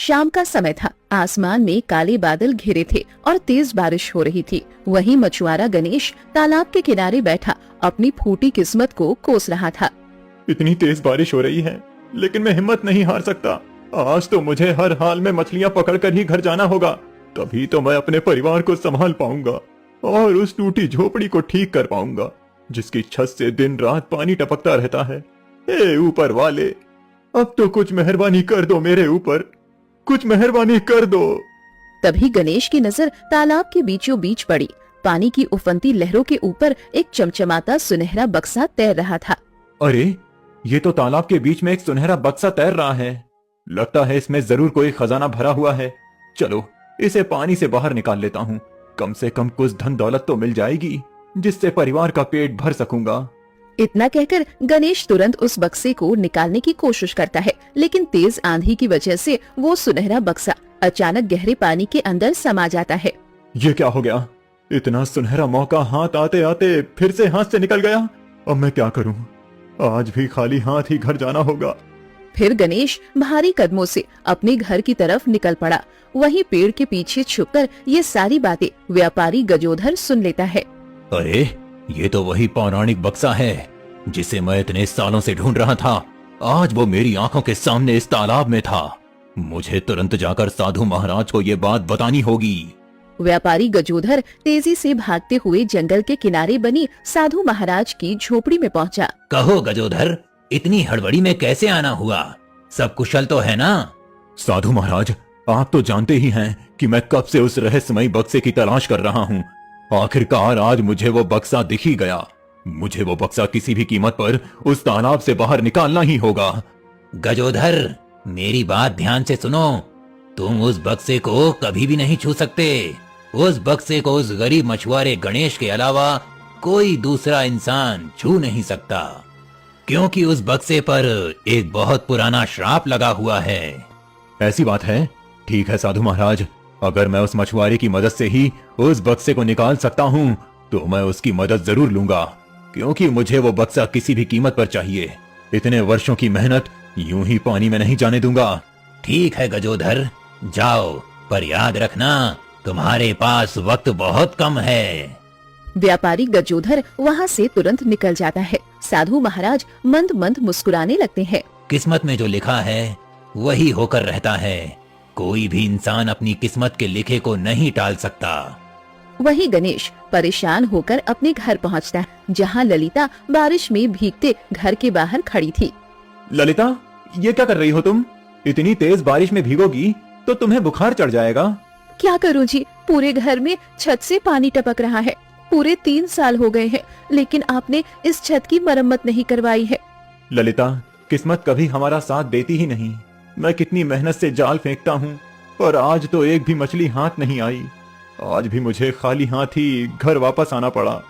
शाम का समय था। आसमान में काले बादल घिरे थे और तेज बारिश हो रही थी। वहीं मछुआरा गणेश तालाब के किनारे बैठा अपनी फूटी किस्मत को कोस रहा था। इतनी तेज बारिश हो रही है, लेकिन मैं हिम्मत नहीं हार सकता। आज तो मुझे हर हाल में मछलियां पकड़कर ही घर जाना होगा, तभी तो मैं अपने परिवार को संभाल पाऊंगा और उस टूटी झोपड़ी को ठीक कर पाऊंगा जिसकी छत से दिन रात पानी टपकता रहता है। ए ऊपर वाले, अब तो कुछ मेहरबानी कर दो मेरे ऊपर, कुछ मेहरबानी कर दो। तभी गणेश की नजर तालाब के बीचों बीच पड़ी। पानी की उफनती लहरों के ऊपर एक चमचमाता सुनहरा बक्सा तैर रहा था। अरे, ये तो तालाब के बीच में एक सुनहरा बक्सा तैर रहा है। लगता है इसमें जरूर कोई खजाना भरा हुआ है। चलो, इसे पानी से बाहर निकाल लेता हूँ। कम से कम कुछ धन दौलत तो मिल जाएगी जिससे परिवार का पेट भर सकूंगा। इतना कहकर गणेश तुरंत उस बक्से को निकालने की कोशिश करता है, लेकिन तेज आंधी की वजह से वो सुनहरा बक्सा अचानक गहरे पानी के अंदर समा जाता है। ये क्या हो गया? इतना सुनहरा मौका हाथ आते आते फिर से हाथ से निकल गया। अब मैं क्या करूं? आज भी खाली हाथ ही घर जाना होगा। फिर गणेश भारी कदमों से अपने घर की तरफ निकल पड़ा। वहीं पेड़ के पीछे छुपकर ये सारी बातें व्यापारी गजोधर सुन लेता है। अरे, ये तो वही पौराणिक बक्सा है जिसे मैं इतने सालों से ढूंढ रहा था। आज वो मेरी आंखों के सामने इस तालाब में था। मुझे तुरंत जाकर साधु महाराज को ये बात बतानी होगी। व्यापारी गजोधर तेजी से भागते हुए जंगल के किनारे बनी साधु महाराज की झोपड़ी में पहुंचा। कहो गजोधर, इतनी हड़बड़ी में कैसे आना हुआ? सब कुशल तो है ना? साधु महाराज, आप तो जानते ही हैं कि मैं कब से उस रहस्यमयी बक्से की तलाश कर रहा हूँ। आखिरकार आज मुझे वो बक्सा दिख ही गया। मुझे वो बक्सा किसी भी कीमत पर उस तालाब से बाहर निकालना ही होगा। गजोधर, मेरी बात ध्यान से सुनो। तुम उस बक्से को कभी भी नहीं छू सकते। उस बक्से को उस गरीब मछुआरे गणेश के अलावा कोई दूसरा इंसान छू नहीं सकता, क्योंकि उस बक्से पर एक बहुत पुराना श्राप लगा हुआ है। ऐसी बात है? ठीक है साधु महाराज, अगर मैं उस मछुआरे की मदद से ही उस बक्से को निकाल सकता हूँ तो मैं उसकी मदद जरूर लूंगा, क्योंकि मुझे वो बक्सा किसी भी कीमत पर चाहिए। इतने वर्षों की मेहनत यूं ही पानी में नहीं जाने दूंगा। ठीक है गजोधर, जाओ, पर याद रखना तुम्हारे पास वक्त बहुत कम है। व्यापारी गजोधर वहाँ से तुरंत निकल जाता है। साधु महाराज मंद मंद मुस्कुराने लगते हैं। किस्मत में जो लिखा है वही होकर रहता है। कोई भी इंसान अपनी किस्मत के लिखे को नहीं टाल सकता। वहीं गणेश परेशान होकर अपने घर पहुँचता है, जहाँ ललिता बारिश में भीगते घर के बाहर खड़ी थी। ललिता, ये क्या कर रही हो तुम? इतनी तेज बारिश में भीगोगी तो तुम्हें बुखार चढ़ जाएगा। क्या करूँ जी, पूरे घर में छत से पानी टपक रहा है। पूरे 3 साल हो गए हैं, लेकिन आपने इस छत की मरम्मत नहीं करवाई है। ललिता, किस्मत कभी हमारा साथ देती ही नहीं। मैं कितनी मेहनत से जाल फेंकता हूँ, पर आज तो एक भी मछली हाथ नहीं आई। आज भी मुझे खाली हाथ ही घर वापस आना पड़ा।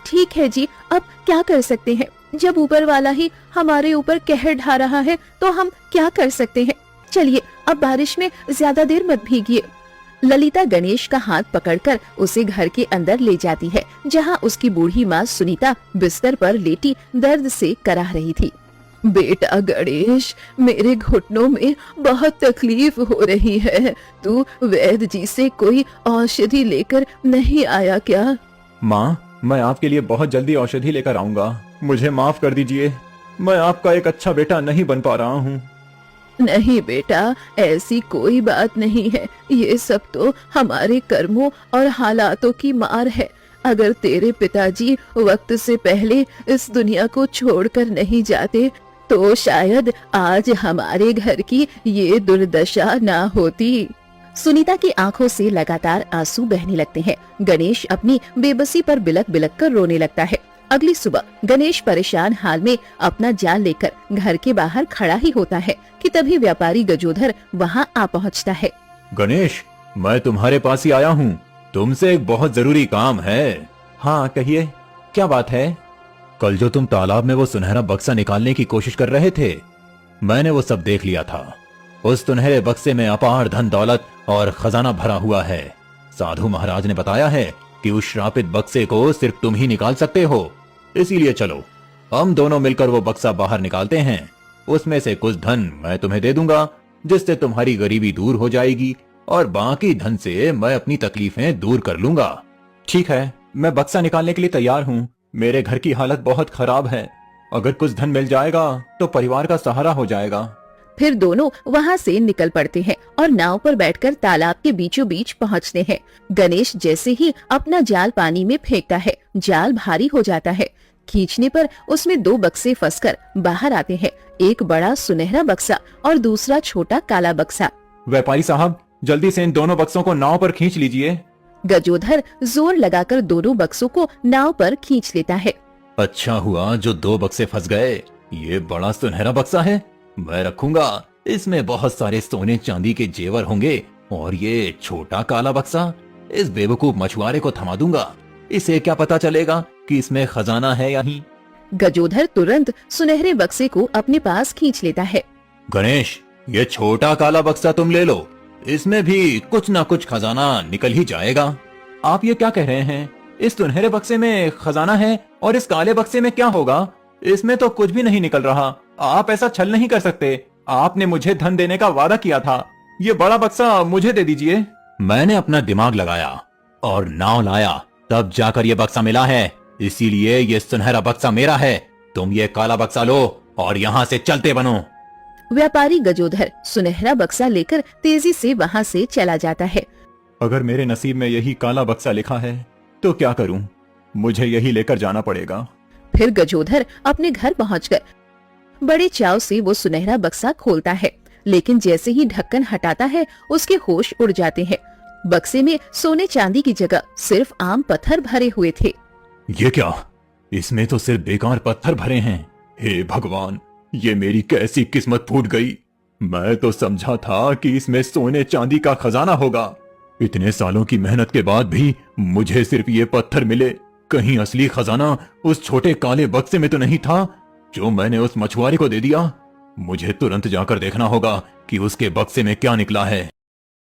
ठीक है जी, अब क्या कर सकते हैं? जब ऊपर वाला ही हमारे ऊपर कहर ढा रहा है तो हम क्या कर सकते हैं। चलिए, अब बारिश में ज्यादा देर मत भीगिए। ललिता गणेश का हाथ पकड़कर उसे घर के अंदर ले जाती है, जहां उसकी बूढ़ी माँ सुनीता बिस्तर पर लेटी दर्द से कराह रही थी। बेटा गणेश, मेरे घुटनों में बहुत तकलीफ हो रही है। तू वैद्य जी से कोई औषधि लेकर नहीं आया क्या? माँ, मैं आपके लिए बहुत जल्दी औषधि लेकर आऊंगा। मुझे माफ कर दीजिए, मैं आपका एक अच्छा बेटा नहीं बन पा रहा हूँ। नहीं बेटा, ऐसी कोई बात नहीं है। ये सब तो हमारे कर्मों और हालातों की मार है। अगर तेरे पिताजी वक्त से पहले इस दुनिया को छोड़कर नहीं जाते तो शायद आज हमारे घर की ये दुर्दशा ना होती। सुनीता की आंखों से लगातार आंसू बहने लगते हैं। गणेश अपनी बेबसी पर बिलक बिलक कर रोने लगता है। अगली सुबह गणेश परेशान हाल में अपना जाल लेकर घर के बाहर खड़ा ही होता है कि तभी व्यापारी गजोधर वहां आ पहुंचता है। गणेश, मैं तुम्हारे पास ही आया हूँ। तुमसे एक बहुत जरूरी काम है। हाँ कहिए, क्या बात है? कल जो तुम तालाब में वो सुनहरा बक्सा निकालने की कोशिश कर रहे थे, मैंने वो सब देख लिया था। उस सुनहरे बक्से में अपार धन दौलत और खजाना भरा हुआ है। साधु महाराज ने बताया है कि उस श्रापित बक्से को सिर्फ तुम ही निकाल सकते हो। इसीलिए चलो, हम दोनों मिलकर वो बक्सा बाहर निकालते हैं। उसमें से कुछ धन मैं तुम्हें दे दूंगा जिससे तुम्हारी गरीबी दूर हो जाएगी और बाकी धन से मैं अपनी तकलीफें दूर कर लूंगा। ठीक है, मैं बक्सा निकालने के लिए तैयार हूँ। मेरे घर की हालत बहुत खराब है। अगर कुछ धन मिल जाएगा तो परिवार का सहारा हो जाएगा। फिर दोनों वहाँ से निकल पड़ते हैं और नाव पर बैठकर तालाब के बीचों बीच पहुँचते हैं। गणेश जैसे ही अपना जाल पानी में फेंकता है, जाल भारी हो जाता है। खींचने पर उसमें 2 बक्से फंसकर बाहर आते हैं, एक बड़ा सुनहरा बक्सा और दूसरा छोटा काला बक्सा। व्यापारी साहब, जल्दी से इन दोनों बक्सों को नाव पर खींच लीजिए। गजोधर जोर लगाकर दोनों बक्सों को नाव पर खींच लेता है। अच्छा हुआ जो 2 बक्से फंस गए। ये बड़ा सुनहरा बक्सा है, मैं रखूंगा। इसमें बहुत सारे सोने चांदी के जेवर होंगे। और ये छोटा काला बक्सा, इस बेवकूफ मछुआरे को थमा दूंगा। इसे क्या पता चलेगा कि इसमें खजाना है या नहीं। गजोधर तुरंत सुनहरे बक्से को अपने पास खींच लेता है। गणेश, ये छोटा काला बक्सा तुम ले लो। इसमें भी कुछ ना कुछ खजाना निकल ही जाएगा। आप ये क्या कह रहे हैं? इस सुनहरे बक्से में खजाना है और इस काले बक्से में क्या होगा? इसमें तो कुछ भी नहीं निकल रहा। आप ऐसा छल नहीं कर सकते। आपने मुझे धन देने का वादा किया था। ये बड़ा बक्सा मुझे दे दीजिए। मैंने अपना दिमाग लगाया और नाव लाया, तब जाकर ये बक्सा मिला है। इसीलिए ये सुनहरा बक्सा मेरा है। तुम ये काला बक्सा लो और यहाँ से चलते बनो। व्यापारी गजोधर सुनहरा बक्सा लेकर तेजी से वहाँ से चला जाता है। अगर मेरे नसीब में यही काला बक्सा लिखा है तो क्या करूं? मुझे यही लेकर जाना पड़ेगा। फिर गजोधर अपने घर पहुंचकर बड़े चाव से वो सुनहरा बक्सा खोलता है, लेकिन जैसे ही ढक्कन हटाता है उसके होश उड़ जाते हैं। बक्से में सोने चांदी की जगह सिर्फ आम पत्थर भरे हुए थे। ये क्या? इसमें तो सिर्फ बेकार पत्थर भरे हैं। हे भगवान, ये मेरी कैसी किस्मत फूट गई। मैं तो समझा था कि इसमें सोने चांदी का खजाना होगा। इतने सालों की मेहनत के बाद भी मुझे सिर्फ ये पत्थर मिले। कहीं असली खजाना उस छोटे काले बक्से में तो नहीं था जो मैंने उस मछुआरे को दे दिया। मुझे तुरंत जाकर देखना होगा कि उसके बक्से में क्या निकला है।